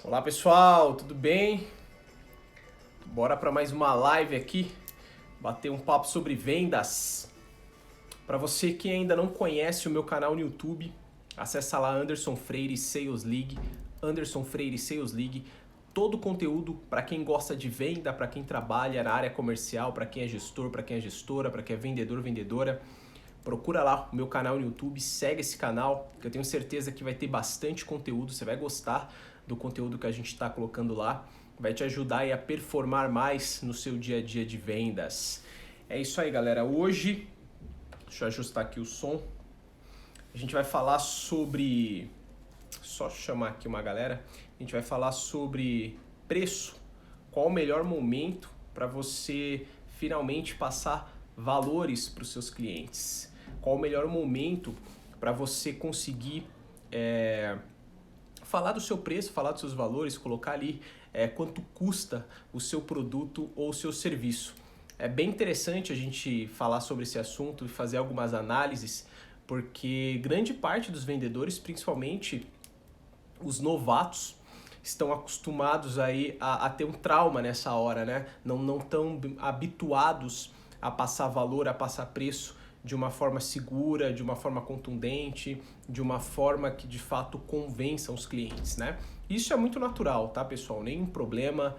Olá pessoal, tudo bem? Bora para mais uma live aqui, bater um papo sobre vendas. Para você que ainda não conhece o meu canal no YouTube, acessa lá Anderson Freire Sales League, Anderson Freire Sales League. Todo o conteúdo para quem gosta de venda, para quem trabalha na área comercial, para quem é gestor, para quem é gestora, para quem é vendedor, vendedora. Procura lá o meu canal no YouTube, segue esse canal, que eu tenho certeza que vai ter bastante conteúdo, você vai gostar do conteúdo que a gente está colocando lá, vai te ajudar aí a performar mais no seu dia a dia de vendas. É isso aí, galera. Hoje, deixa eu ajustar aqui o som, a gente vai falar sobre, só chamar aqui uma galera, a gente vai falar sobre preço, qual o melhor momento para você finalmente passar valores para os seus clientes. Qual o melhor momento para você conseguir falar do seu preço, falar dos seus valores, colocar ali quanto custa o seu produto ou o seu serviço. É bem interessante a gente falar sobre esse assunto e fazer algumas análises, porque grande parte dos vendedores, principalmente os novatos, estão acostumados aí a ter um trauma nessa hora, né? Não estão habituados a passar valor, a passar preço de uma forma segura, de uma forma contundente, de uma forma que de fato convença os clientes, né? Isso é muito natural, tá, pessoal? Nenhum problema.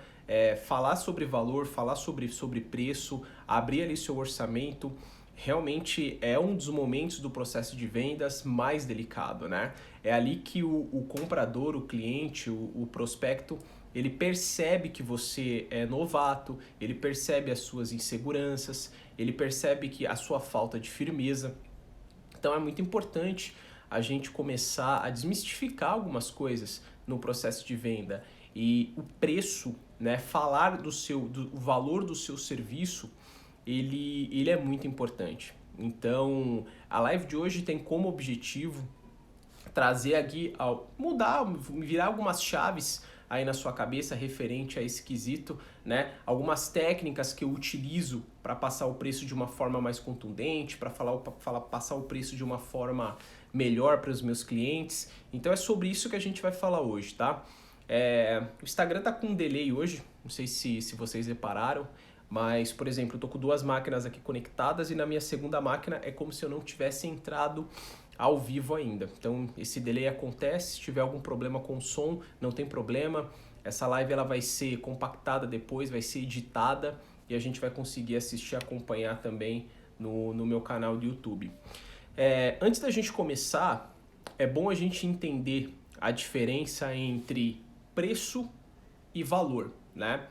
Falar sobre valor, falar sobre preço, abrir ali seu orçamento, realmente é um dos momentos do processo de vendas mais delicado, né? É ali que o comprador, o cliente, o prospecto, ele percebe que você é novato, ele percebe as suas inseguranças, ele percebe que a sua falta de firmeza. Então é muito importante a gente começar a desmistificar algumas coisas no processo de venda. E o preço, né, falar do valor do seu serviço, ele é muito importante. Então, a live de hoje tem como objetivo trazer aqui, virar algumas chaves aí na sua cabeça referente a esse quesito, né? Algumas técnicas que eu utilizo para passar o preço de uma forma mais contundente, para passar o preço de uma forma melhor para os meus clientes. Então é sobre isso que a gente vai falar hoje, tá? O Instagram tá com um delay hoje, não sei se vocês repararam, mas, por exemplo, eu tô com duas máquinas aqui conectadas e na minha segunda máquina é como se eu não tivesse entrado ao vivo ainda. Então esse delay acontece, se tiver algum problema com o som, não tem problema. Essa live ela vai ser compactada depois, vai ser editada e a gente vai conseguir assistir e acompanhar também no meu canal do YouTube. Antes da gente começar, é bom a gente entender a diferença entre preço e valor, né?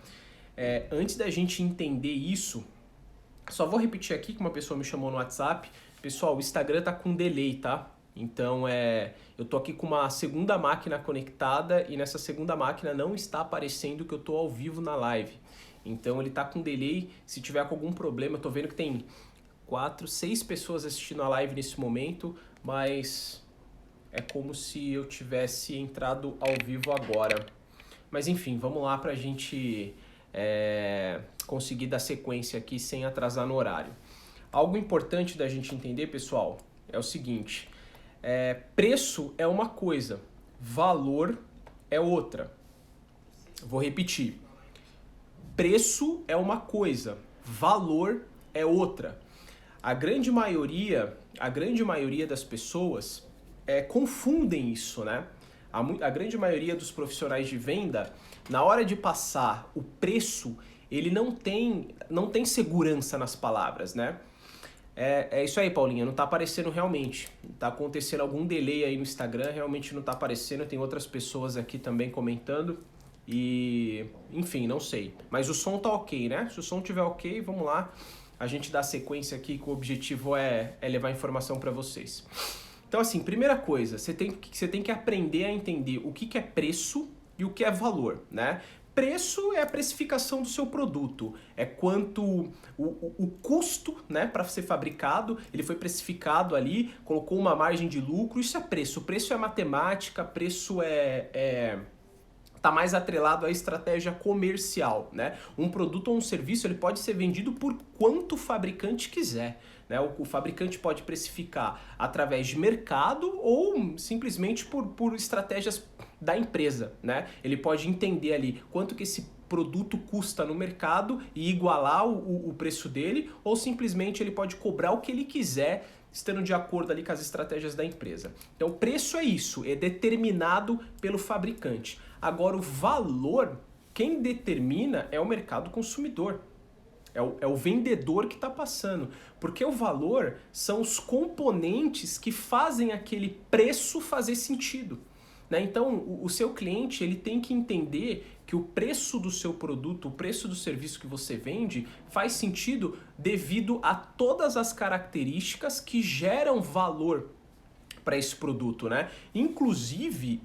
Antes da gente entender isso, só vou repetir aqui que uma pessoa me chamou no WhatsApp. Pessoal, o Instagram tá com delay, tá? Então eu tô aqui com uma segunda máquina conectada e nessa segunda máquina não está aparecendo que eu tô ao vivo na live. Então ele tá com delay. Se tiver com algum problema, eu tô vendo que tem 4, 6 pessoas assistindo a live nesse momento, mas é como se eu tivesse entrado ao vivo agora. Mas enfim, vamos lá pra gente conseguir dar sequência aqui sem atrasar no horário. Algo importante da gente entender, pessoal, é o seguinte: preço é uma coisa, valor é outra. Vou repetir. Preço é uma coisa, valor é outra. A grande maioria das pessoas confundem isso, né? A grande maioria dos profissionais de venda, na hora de passar o preço, ele não tem segurança nas palavras, né? É isso aí, Paulinha, não tá aparecendo realmente. Tá acontecendo algum delay aí no Instagram, realmente não tá aparecendo. Tem outras pessoas aqui também comentando e, enfim, não sei. Mas o som tá ok, né? Se o som tiver ok, vamos lá. A gente dá sequência aqui que o objetivo é levar informação para vocês. Então, assim, primeira coisa, você tem que aprender a entender o que é preço e o que é valor, né? Preço é a precificação do seu produto, é quanto o custo, né, para ser fabricado, ele foi precificado ali, colocou uma margem de lucro, isso é preço. Preço é matemática, preço é está mais atrelado à estratégia comercial, né? Um produto ou um serviço ele pode ser vendido por quanto o fabricante quiser. Né? O fabricante pode precificar através de mercado ou simplesmente por estratégias da empresa. Né? Ele pode entender ali quanto que esse produto custa no mercado e igualar o preço dele, ou simplesmente ele pode cobrar o que ele quiser, estando de acordo ali com as estratégias da empresa. Então o preço é isso, é determinado pelo fabricante. Agora o valor, quem determina é o mercado consumidor. É o vendedor que está passando. Porque o valor são os componentes que fazem aquele preço fazer sentido. Né? Então, o seu cliente ele tem que entender que o preço do seu produto, o preço do serviço que você vende, faz sentido devido a todas as características que geram valor para esse produto, né? Inclusive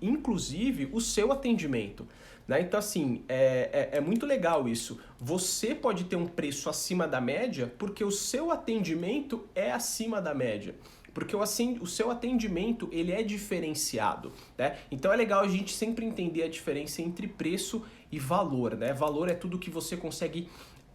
o seu atendimento. Né? Então, assim, é muito legal isso. Você pode ter um preço acima da média porque o seu atendimento é acima da média. Porque o seu atendimento ele é diferenciado. Né? Então é legal a gente sempre entender a diferença entre preço e valor. Né? Valor é tudo que você consegue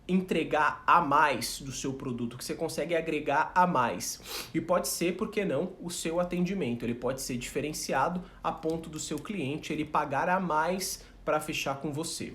entregar a mais do seu produto, que você consegue agregar a mais. E pode ser, por que não, o seu atendimento. Ele pode ser diferenciado a ponto do seu cliente ele pagar a mais para fechar com você.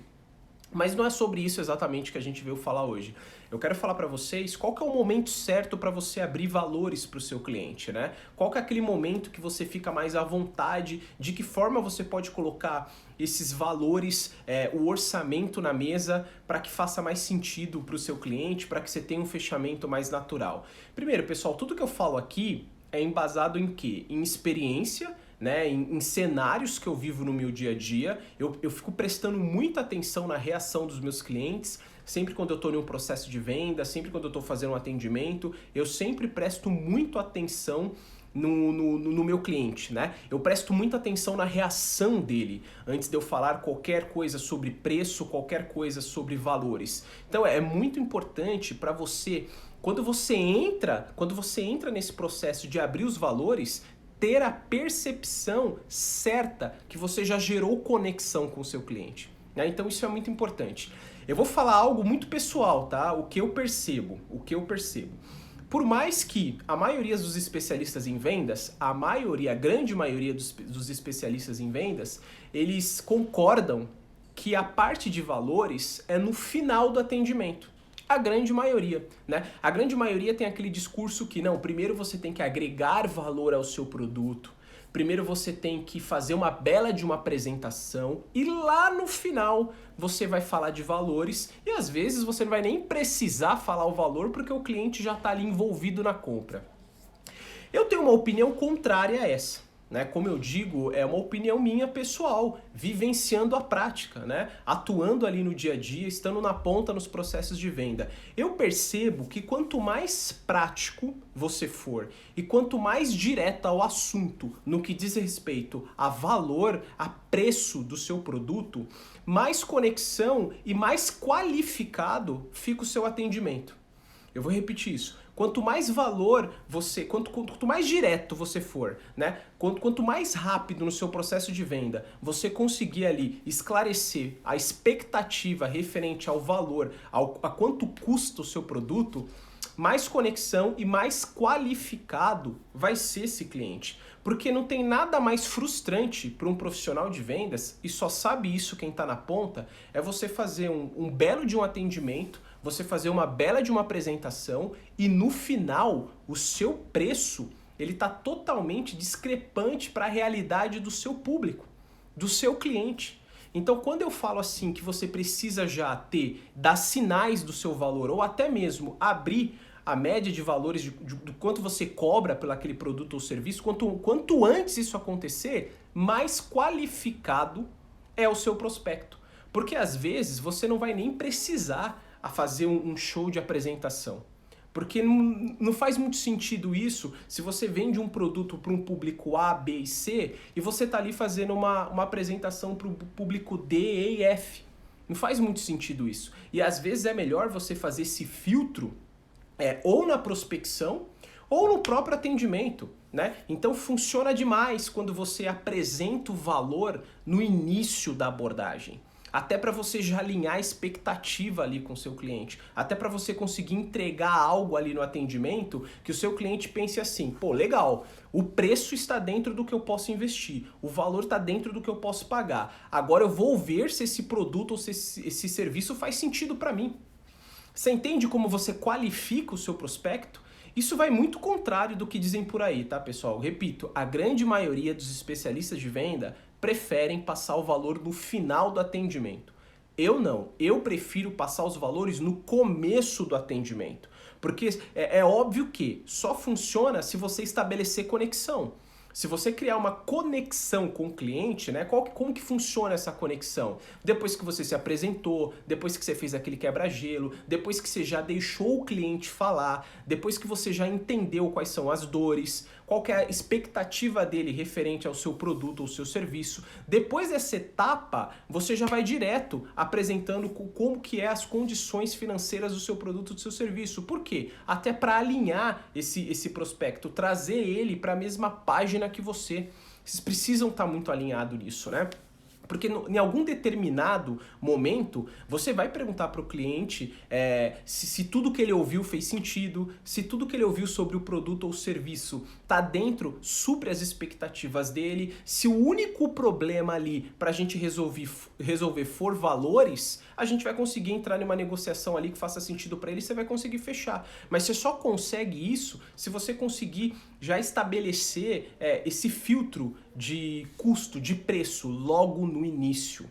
Mas não é sobre isso exatamente que a gente veio falar hoje. Eu quero falar para vocês qual que é o momento certo para você abrir valores para o seu cliente, né? Qual que é aquele momento que você fica mais à vontade, de que forma você pode colocar esses valores, o orçamento na mesa para que faça mais sentido para o seu cliente, para que você tenha um fechamento mais natural. Primeiro, pessoal, tudo que eu falo aqui é embasado em quê? Em experiência, né, em cenários que eu vivo no meu dia a dia. Eu fico prestando muita atenção na reação dos meus clientes, sempre quando eu estou em um processo de venda, sempre quando eu estou fazendo um atendimento, eu sempre presto muito atenção no meu cliente, né? Eu presto muita atenção na reação dele, antes de eu falar qualquer coisa sobre preço, qualquer coisa sobre valores. Então é muito importante para você, quando você entra nesse processo de abrir os valores, ter a percepção certa que você já gerou conexão com o seu cliente. Né? Então isso é muito importante. Eu vou falar algo muito pessoal, tá? O que eu percebo. Por mais que a maioria dos especialistas em vendas, a grande maioria dos especialistas em vendas, eles concordam que a parte de valores é no final do atendimento. A grande maioria, né? A grande maioria tem aquele discurso que, não, primeiro você tem que agregar valor ao seu produto, primeiro você tem que fazer uma bela de uma apresentação e lá no final você vai falar de valores e às vezes você não vai nem precisar falar o valor porque o cliente já está ali envolvido na compra. Eu tenho uma opinião contrária a essa. Né? Como eu digo, é uma opinião minha pessoal, vivenciando a prática, né? Atuando ali no dia a dia, estando na ponta nos processos de venda. Eu percebo que quanto mais prático você for e quanto mais direto ao assunto no que diz respeito a valor, a preço do seu produto, mais conexão e mais qualificado fica o seu atendimento. Eu vou repetir isso. Quanto mais valor você, quanto mais direto você for, né? Quanto mais rápido no seu processo de venda você conseguir ali esclarecer a expectativa referente ao valor, a quanto custa o seu produto, mais conexão e mais qualificado vai ser esse cliente. Porque não tem nada mais frustrante para um profissional de vendas, e só sabe isso quem está na ponta, é você fazer um belo de um atendimento, você fazer uma bela de uma apresentação e no final o seu preço ele está totalmente discrepante para a realidade do seu público, do seu cliente. Então quando eu falo assim que você precisa já dar sinais do seu valor ou até mesmo abrir a média de valores do quanto você cobra por aquele produto ou serviço, quanto antes isso acontecer, mais qualificado é o seu prospecto. Porque às vezes você não vai nem precisar a fazer um show de apresentação. Porque não faz muito sentido isso se você vende um produto para um público A, B e C e você está ali fazendo uma apresentação para o público D, E e F. Não faz muito sentido isso. E às vezes é melhor você fazer esse filtro ou na prospecção ou no próprio atendimento. né? Então funciona demais quando você apresenta o valor no início da abordagem. Até para você já alinhar a expectativa ali com o seu cliente. Até para você conseguir entregar algo ali no atendimento que o seu cliente pense assim, pô, legal, o preço está dentro do que eu posso investir, o valor está dentro do que eu posso pagar. Agora eu vou ver se esse produto ou se esse serviço faz sentido para mim. Você entende como você qualifica o seu prospecto? Isso vai muito contrário do que dizem por aí, tá, pessoal? Repito, a grande maioria dos especialistas de venda preferem passar o valor no final do atendimento. Eu não, eu prefiro passar os valores no começo do atendimento. Porque é óbvio que só funciona se você estabelecer conexão. Se você criar uma conexão com o cliente, né? Como que funciona essa conexão? Depois que você se apresentou, depois que você fez aquele quebra-gelo, depois que você já deixou o cliente falar, depois que você já entendeu quais são as dores, qual que é a expectativa dele referente ao seu produto ou seu serviço. Depois dessa etapa, você já vai direto apresentando como que é as condições financeiras do seu produto ou do seu serviço. Por quê? Até para alinhar esse prospecto, trazer ele para a mesma página que você. Vocês precisam estar muito alinhados nisso, né? Porque em algum determinado momento, você vai perguntar para o cliente se tudo que ele ouviu fez sentido, se tudo que ele ouviu sobre o produto ou serviço está dentro, supre as expectativas dele, se o único problema ali para a gente resolver for valores, a gente vai conseguir entrar numa negociação ali que faça sentido para ele e você vai conseguir fechar. Mas você só consegue isso se você conseguir já estabelecer esse filtro de custo, de preço, logo no início.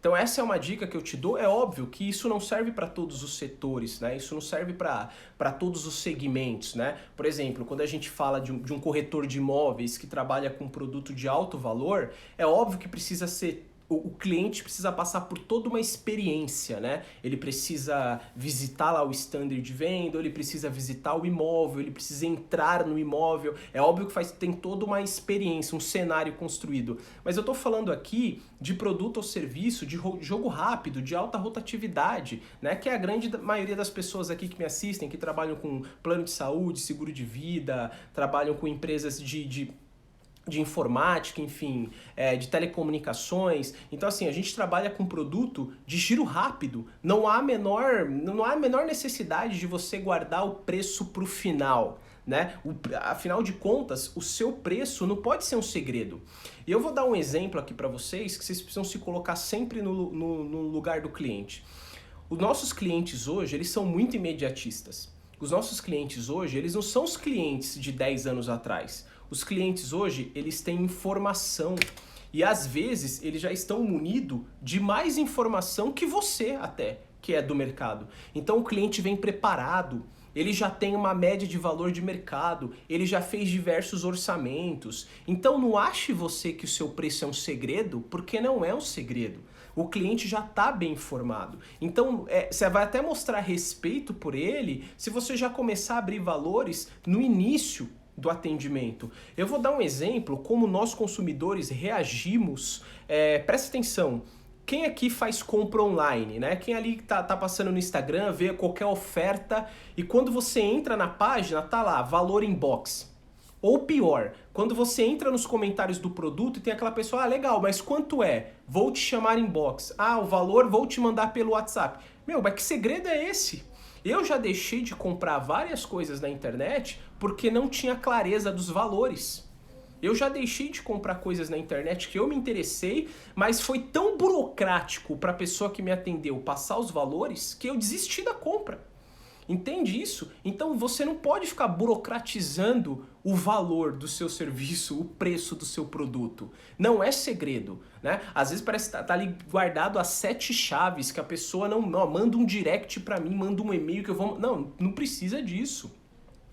Então essa é uma dica que eu te dou. É óbvio que isso não serve para todos os setores, né? Isso não serve para todos os segmentos, né? Por exemplo, quando a gente fala de um corretor de imóveis que trabalha com produto de alto valor, é óbvio que precisa ser o cliente precisa passar por toda uma experiência, né? Ele precisa visitar lá o stand de venda, ele precisa visitar o imóvel, ele precisa entrar no imóvel. É óbvio que tem toda uma experiência, um cenário construído. Mas eu tô falando aqui de produto ou serviço, de jogo rápido, de alta rotatividade, né? Que é a grande maioria das pessoas aqui que me assistem, que trabalham com plano de saúde, seguro de vida, trabalham com empresas de informática, enfim, de telecomunicações. Então, assim, a gente trabalha com produto de giro rápido. Não há a menor necessidade de você guardar o preço para o final, né? Afinal de contas, o seu preço não pode ser um segredo. E eu vou dar um exemplo aqui para vocês que vocês precisam se colocar sempre no lugar do cliente. Os nossos clientes hoje, eles são muito imediatistas. Os nossos clientes hoje, eles não são os clientes de 10 anos atrás. Os clientes hoje, eles têm informação e às vezes eles já estão munidos de mais informação que você até, que é do mercado. Então o cliente vem preparado, ele já tem uma média de valor de mercado, ele já fez diversos orçamentos. Então não ache você que o seu preço é um segredo, porque não é um segredo. O cliente já está bem informado. Então, você vai até mostrar respeito por ele se você já começar a abrir valores no início do atendimento. Eu vou dar um exemplo como nós consumidores reagimos. Presta atenção. Quem aqui faz compra online, né? Quem ali tá passando no Instagram, vê qualquer oferta e quando você entra na página, tá lá, valor inbox. Ou pior, quando você entra nos comentários do produto e tem aquela pessoa, legal, mas quanto é? Vou te chamar inbox. O valor vou te mandar pelo WhatsApp. Mas que segredo é esse? Eu já deixei de comprar várias coisas na internet porque não tinha clareza dos valores. Eu já deixei de comprar coisas na internet que eu me interessei, mas foi tão burocrático para a pessoa que me atendeu passar os valores que eu desisti da compra. Entende isso? Então você não pode ficar burocratizando o valor do seu serviço, o preço do seu produto. Não é segredo, né? Às vezes parece que tá ali guardado as 7 chaves que a pessoa não manda um direct para mim, manda um e-mail que eu vou... Não precisa disso.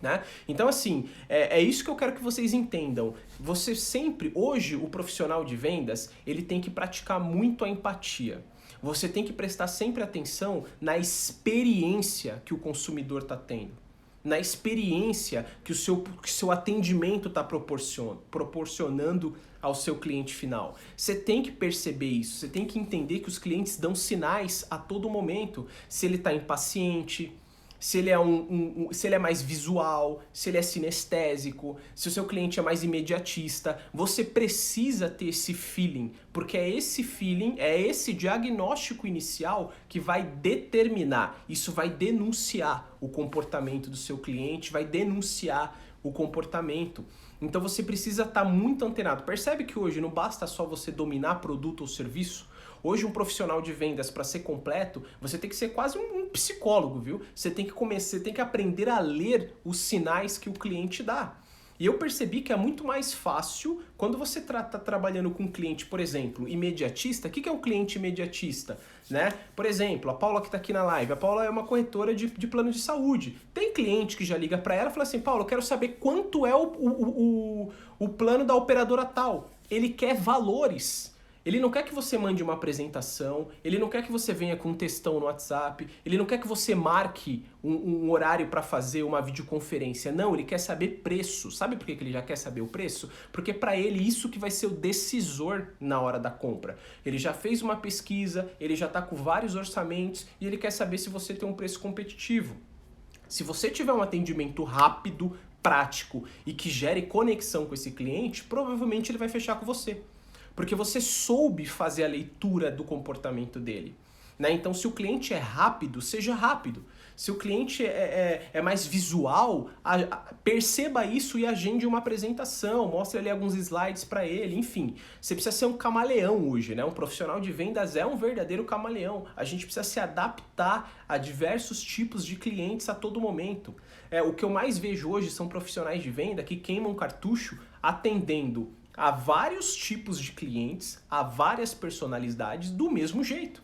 Né? Então assim, é isso que eu quero que vocês entendam. Você sempre, hoje o profissional de vendas, ele tem que praticar muito a empatia. Você tem que prestar sempre atenção na experiência que o consumidor está tendo. Na experiência que o seu atendimento está proporcionando ao seu cliente final. Você tem que perceber isso, você tem que entender que os clientes dão sinais a todo momento. Se ele está impaciente, se ele é se ele é mais visual, se ele é sinestésico, se o seu cliente é mais imediatista. Você precisa ter esse feeling, porque é esse feeling, é esse diagnóstico inicial que vai determinar, isso vai denunciar o comportamento do seu cliente, vai denunciar o comportamento. Então você precisa estar muito antenado. Percebe que hoje não basta só você dominar produto ou serviço? Hoje um profissional de vendas, para ser completo, você tem que ser quase um psicólogo, viu? Você tem que começar, você tem que aprender a ler os sinais que o cliente dá. E eu percebi que é muito mais fácil quando você está trabalhando com um cliente, por exemplo, imediatista. O que é um cliente imediatista? Né? Por exemplo, a Paula que está aqui na live. A Paula é uma corretora de plano de saúde. Tem cliente que já liga para ela e fala assim, Paula, eu quero saber quanto é o plano da operadora tal. Ele quer valores. Ele não quer que você mande uma apresentação, ele não quer que você venha com um textão no WhatsApp, ele não quer que você marque um horário para fazer uma videoconferência. Não, ele quer saber preço. Sabe por que ele já quer saber o preço? Porque para ele isso que vai ser o decisor na hora da compra. Ele já fez uma pesquisa, ele já está com vários orçamentos e ele quer saber se você tem um preço competitivo. Se você tiver um atendimento rápido, prático e que gere conexão com esse cliente, provavelmente ele vai fechar com você. Porque você soube fazer a leitura do comportamento dele. Né? Então, se o cliente é rápido, seja rápido. Se o cliente é mais visual, perceba isso e agende uma apresentação, mostre ali alguns slides para ele, enfim. Você precisa ser um camaleão hoje, né? Um profissional de vendas é um verdadeiro camaleão. A gente precisa se adaptar a diversos tipos de clientes a todo momento. O que eu mais vejo hoje são profissionais de venda que queimam cartucho atendendo a vários tipos de clientes, a várias personalidades do mesmo jeito.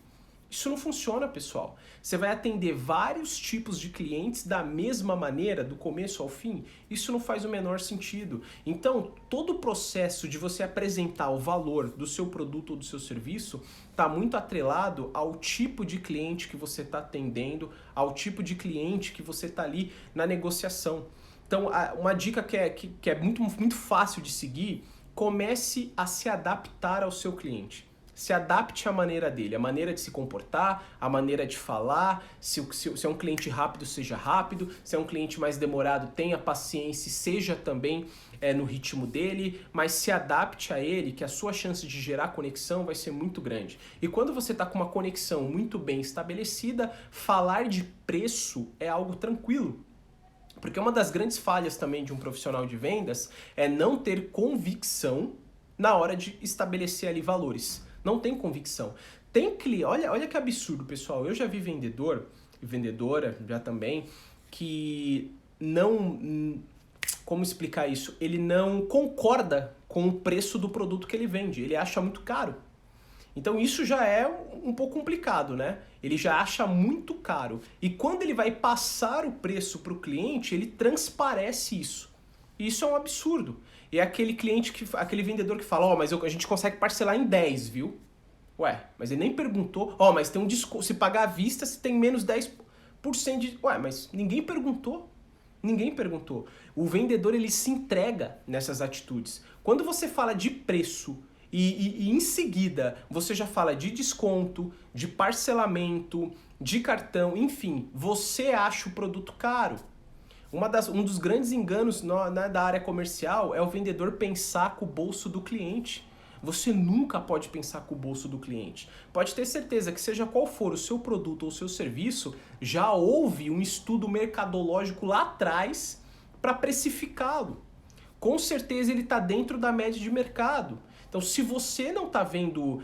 Isso não funciona, pessoal. Você vai atender vários tipos de clientes da mesma maneira, do começo ao fim? Isso não faz o menor sentido. Então, todo o processo de você apresentar o valor do seu produto ou do seu serviço está muito atrelado ao tipo de cliente que você está atendendo, ao tipo de cliente que você está ali na negociação. Então, uma dica que é muito fácil de seguir: comece a se adaptar ao seu cliente. Se adapte à maneira dele, a maneira de se comportar, a maneira de falar. Se é um cliente rápido, seja rápido. Se é um cliente mais demorado, tenha paciência e seja também no ritmo dele. Mas se adapte a ele, que a sua chance de gerar conexão vai ser muito grande. E quando você está com uma conexão muito bem estabelecida, falar de preço é algo tranquilo. Porque uma das grandes falhas também de um profissional de vendas é não ter convicção na hora de estabelecer ali valores. Não tem convicção. Olha que absurdo, pessoal. Eu já vi vendedor e vendedora já também que não... Como explicar isso? Ele não concorda com o preço do produto que ele vende. Ele acha muito caro. Então isso já é um pouco complicado, né? Ele já acha muito caro. E quando ele vai passar o preço para o cliente, ele transparece isso. E isso é um absurdo. E é aquele vendedor que fala, mas a gente consegue parcelar em 10, viu? Ué, mas ele nem perguntou, mas tem um desconto, se pagar à vista, se tem menos 10% de... Ué, mas ninguém perguntou. Ninguém perguntou. O vendedor, ele se entrega nessas atitudes. Quando você fala de preço e em seguida você já fala de desconto, de parcelamento, de cartão, enfim, você acha o produto caro. Um dos grandes enganos da área comercial é o vendedor pensar com o bolso do cliente. Você nunca pode pensar com o bolso do cliente. Pode ter certeza que seja qual for o seu produto ou o seu serviço, já houve um estudo mercadológico lá atrás para precificá-lo. Com certeza ele está dentro da média de mercado. Então, se você não está vendo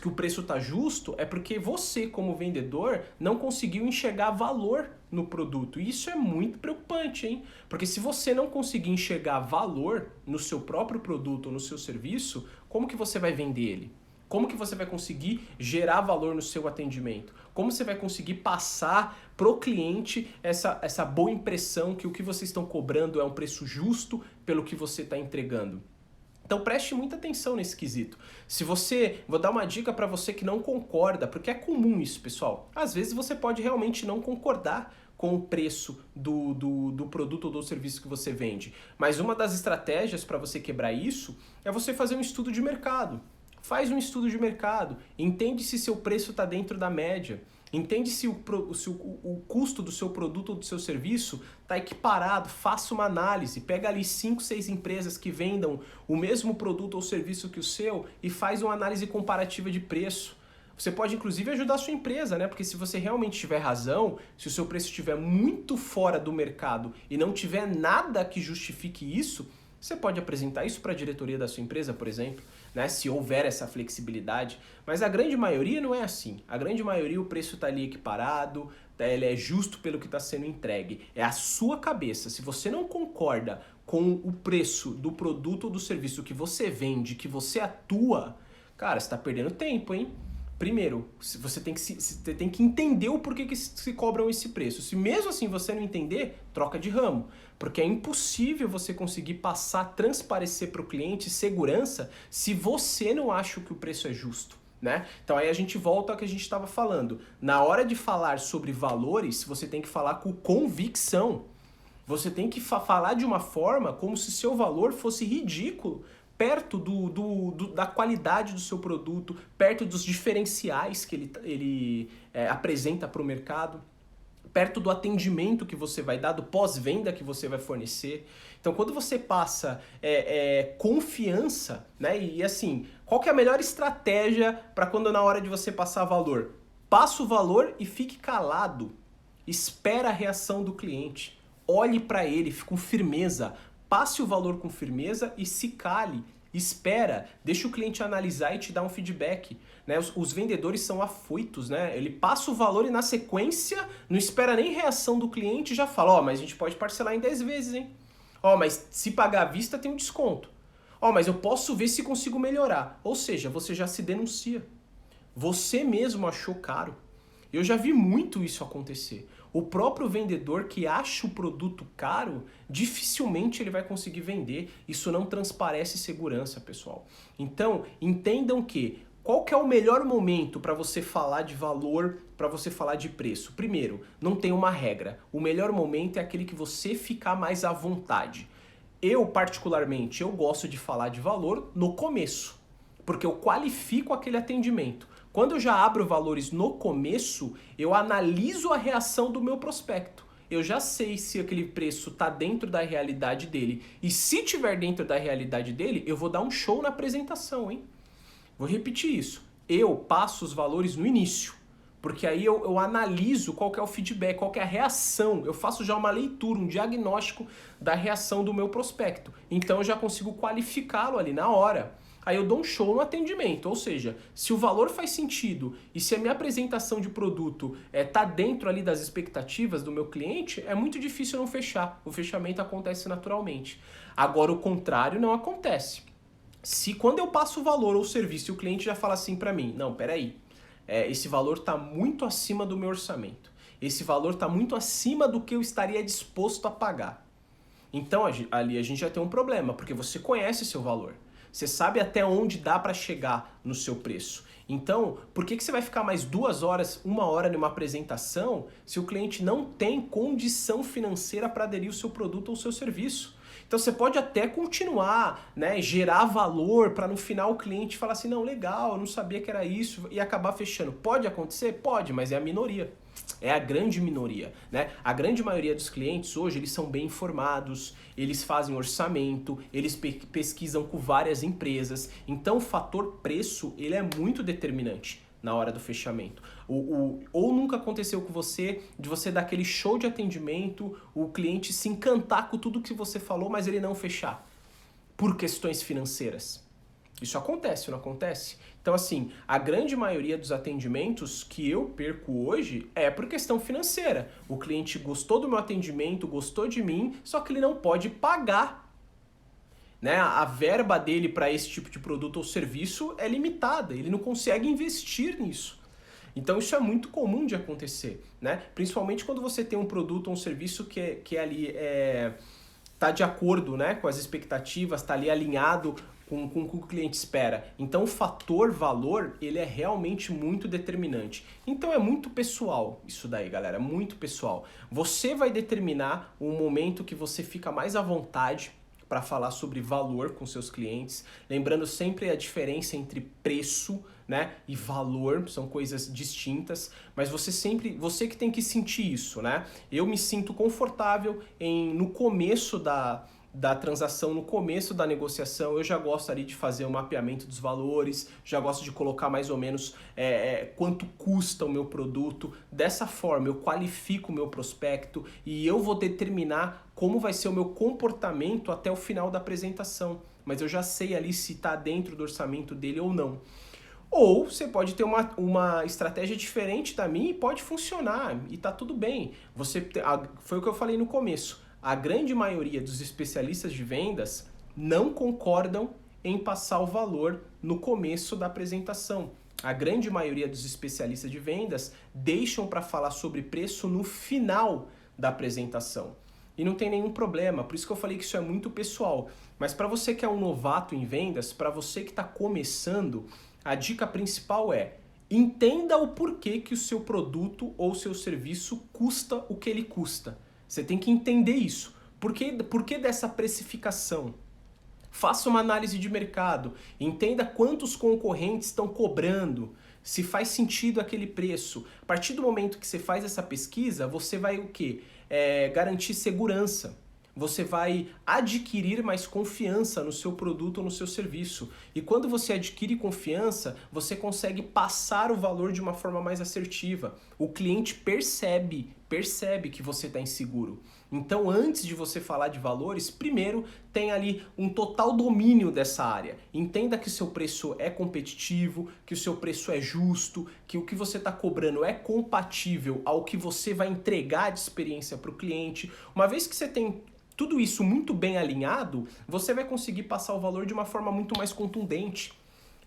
que o preço está justo, é porque você, como vendedor, não conseguiu enxergar valor no produto. E isso é muito preocupante, hein? Porque se você não conseguir enxergar valor no seu próprio produto ou no seu serviço, como que você vai vender ele? Como que você vai conseguir gerar valor no seu atendimento? Como você vai conseguir passar pro cliente essa boa impressão que o que vocês estão cobrando é um preço justo pelo que você está entregando? Então preste muita atenção nesse quesito. Vou dar uma dica para você que não concorda, porque é comum isso, pessoal. Às vezes você pode realmente não concordar com o preço do produto ou do serviço que você vende. Mas uma das estratégias para você quebrar isso é você fazer um estudo de mercado. Faz um estudo de mercado, entende se seu preço está dentro da média. Entende se o custo do seu produto ou do seu serviço está equiparado, faça uma análise, pega ali 5, 6 empresas que vendam o mesmo produto ou serviço que o seu e faz uma análise comparativa de preço. Você pode inclusive ajudar a sua empresa, né? Porque se você realmente tiver razão, se o seu preço estiver muito fora do mercado e não tiver nada que justifique isso, você pode apresentar isso para a diretoria da sua empresa, por exemplo, né? Se houver essa flexibilidade. Mas a grande maioria não é assim. A grande maioria o preço está ali equiparado, ele é justo pelo que está sendo entregue. É a sua cabeça. Se você não concorda com o preço do produto ou do serviço que você vende, que você atua, cara, você está perdendo tempo, hein? Primeiro, você tem que entender o porquê que se cobram esse preço. Se mesmo assim você não entender, troca de ramo. Porque é impossível você conseguir passar, transparecer para o cliente segurança se você não acha que o preço é justo, né? Então aí a gente volta ao que a gente estava falando. Na hora de falar sobre valores, você tem que falar com convicção. Você tem que falar de uma forma como se seu valor fosse ridículo, perto da qualidade do seu produto, perto dos diferenciais que ele apresenta para o mercado, perto do atendimento que você vai dar, do pós-venda que você vai fornecer. Então, quando você passa confiança, né? E assim, qual que é a melhor estratégia para quando na hora de você passar valor? Passa o valor e fique calado. Espera a reação do cliente. Olhe para ele com firmeza. Passe o valor com firmeza e se cale. Espera, deixa o cliente analisar e te dar um feedback. Né? Os vendedores são afoitos, né? Ele passa o valor e na sequência não espera nem reação do cliente e já fala, ó, mas a gente pode parcelar em 10 vezes, hein? Ó, mas se pagar à vista tem um desconto. Ó, mas eu posso ver se consigo melhorar. Ou seja, você já se denuncia. Você mesmo achou caro. Eu já vi muito isso acontecer. O próprio vendedor que acha o produto caro, dificilmente ele vai conseguir vender. Isso não transparece segurança, pessoal. Então, entendam que qual que é o melhor momento para você falar de valor, para você falar de preço? Primeiro, não tem uma regra. O melhor momento é aquele que você ficar mais à vontade. Eu, particularmente, eu gosto de falar de valor no começo, porque eu qualifico aquele atendimento. Quando eu já abro valores no começo, eu analiso a reação do meu prospecto. Eu já sei se aquele preço está dentro da realidade dele. E se tiver dentro da realidade dele, eu vou dar um show na apresentação, hein? Vou repetir isso. Eu passo os valores no início, porque aí eu analiso qual que é o feedback, qual que é a reação. Eu faço já uma leitura, um diagnóstico da reação do meu prospecto. Então eu já consigo qualificá-lo ali na hora. Aí eu dou um show no atendimento, ou seja, se o valor faz sentido e se a minha apresentação de produto tá dentro ali das expectativas do meu cliente, é muito difícil não fechar. O fechamento acontece naturalmente. Agora o contrário não acontece. Se quando eu passo o valor ou serviço e o cliente já fala assim para mim, não, peraí, esse valor está muito acima do meu orçamento, esse valor está muito acima do que eu estaria disposto a pagar. Então ali a gente já tem um problema, porque você conhece seu valor. Você sabe até onde dá para chegar no seu preço. Então, por que você vai ficar mais 2 horas, 1 hora numa apresentação se o cliente não tem condição financeira para aderir ao seu produto ou ao seu serviço? Então você pode até continuar, né, gerar valor para no final o cliente falar assim, não, legal, eu não sabia que era isso e acabar fechando. Pode acontecer? Pode, mas é a minoria. É a grande minoria, né? A grande maioria dos clientes hoje, eles são bem informados, eles fazem orçamento, eles pesquisam com várias empresas. Então o fator preço, ele é muito determinante na hora do fechamento. Ou nunca aconteceu com você, de você dar aquele show de atendimento, o cliente se encantar com tudo que você falou, mas ele não fechar, por questões financeiras. Isso acontece, não acontece? Então, assim, a grande maioria dos atendimentos que eu perco hoje é por questão financeira. O cliente gostou do meu atendimento, gostou de mim, só que ele não pode pagar. Né? A verba dele para esse tipo de produto ou serviço é limitada, ele não consegue investir nisso. Então isso é muito comum de acontecer, né? Principalmente quando você tem um produto ou um serviço que ali tá de acordo, né, com as expectativas, está ali alinhado com o que o cliente espera. Então o fator valor, ele é realmente muito determinante. Então é muito pessoal isso daí, galera, muito pessoal. Você vai determinar o momento que você fica mais à vontade para falar sobre valor com seus clientes. Lembrando sempre a diferença entre preço, né, e valor, são coisas distintas, mas você que tem que sentir isso, né? Eu me sinto confortável no começo da transação, no começo da negociação, eu já gosto ali de fazer o mapeamento dos valores, já gosto de colocar mais ou menos quanto custa o meu produto. Dessa forma, eu qualifico o meu prospecto e eu vou determinar como vai ser o meu comportamento até o final da apresentação. Mas eu já sei ali se está dentro do orçamento dele ou não. Ou você pode ter uma estratégia diferente da minha e pode funcionar e tá tudo bem. Foi o que eu falei no começo. A grande maioria dos especialistas de vendas não concordam em passar o valor no começo da apresentação. A grande maioria dos especialistas de vendas deixam para falar sobre preço no final da apresentação. E não tem nenhum problema, por isso que eu falei que isso é muito pessoal. Mas para você que é um novato em vendas, para você que está começando, a dica principal é: entenda o porquê que o seu produto ou seu serviço custa o que ele custa. Você tem que entender isso. Por que dessa precificação? Faça uma análise de mercado, entenda quantos concorrentes estão cobrando, se faz sentido aquele preço. A partir do momento que você faz essa pesquisa, você vai o quê? Garantir segurança. Você vai adquirir mais confiança no seu produto ou no seu serviço. E quando você adquire confiança, você consegue passar o valor de uma forma mais assertiva. O cliente percebe que você está inseguro. Então, antes de você falar de valores, primeiro tenha ali um total domínio dessa área. Entenda que o seu preço é competitivo, que o seu preço é justo, que o que você está cobrando é compatível ao que você vai entregar de experiência para o cliente. Uma vez que você tem tudo isso muito bem alinhado, você vai conseguir passar o valor de uma forma muito mais contundente.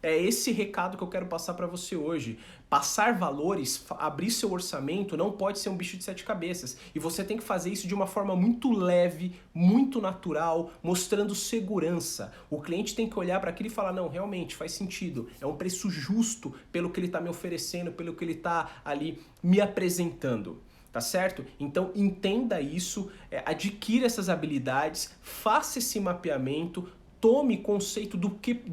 É esse recado que eu quero passar para você hoje. Passar valores, abrir seu orçamento não pode ser um bicho de sete cabeças. E você tem que fazer isso de uma forma muito leve, muito natural, mostrando segurança. O cliente tem que olhar para aquilo e falar: não, realmente faz sentido. É um preço justo pelo que ele está me oferecendo, pelo que ele está ali me apresentando. Tá certo? Então entenda isso, adquira essas habilidades, faça esse mapeamento, tome conceito do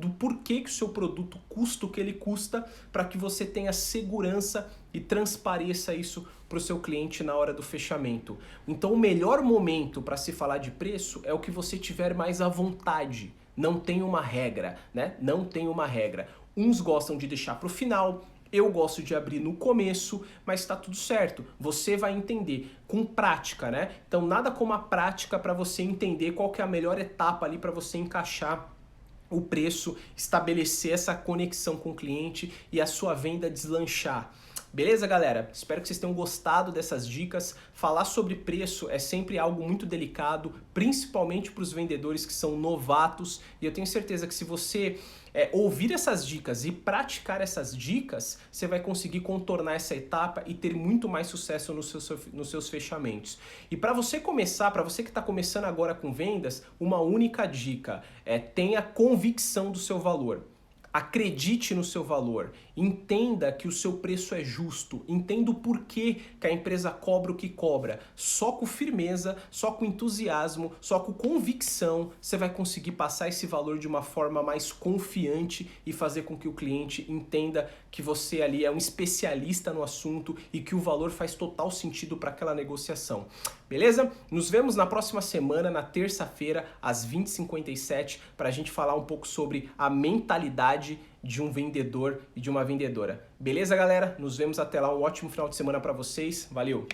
porquê que o seu produto custa o que ele custa, para que você tenha segurança e transpareça isso para o seu cliente na hora do fechamento. Então o melhor momento para se falar de preço é o que você tiver mais à vontade. Não tem uma regra, né? Não tem uma regra. Uns gostam de deixar para o final, eu gosto de abrir no começo, mas está tudo certo. Você vai entender com prática, né? Então nada como a prática para você entender qual que é a melhor etapa ali para você encaixar o preço, estabelecer essa conexão com o cliente e a sua venda deslanchar. Beleza, galera? Espero que vocês tenham gostado dessas dicas. Falar sobre preço é sempre algo muito delicado, principalmente para os vendedores que são novatos. E eu tenho certeza que se você ouvir essas dicas e praticar essas dicas, você vai conseguir contornar essa etapa e ter muito mais sucesso nos seus fechamentos. E para você começar, para você que está começando agora com vendas, uma única dica: tenha convicção do seu valor. Acredite no seu valor, entenda que o seu preço é justo, entenda o porquê que a empresa cobra o que cobra. Só com firmeza, só com entusiasmo, só com convicção, você vai conseguir passar esse valor de uma forma mais confiante e fazer com que o cliente entenda que você ali é um especialista no assunto e que o valor faz total sentido para aquela negociação. Beleza? Nos vemos na próxima semana, na terça-feira, às 20h57, para a gente falar um pouco sobre a mentalidade de um vendedor e de uma vendedora. Beleza, galera? Nos vemos até lá. Um ótimo final de semana para vocês. Valeu!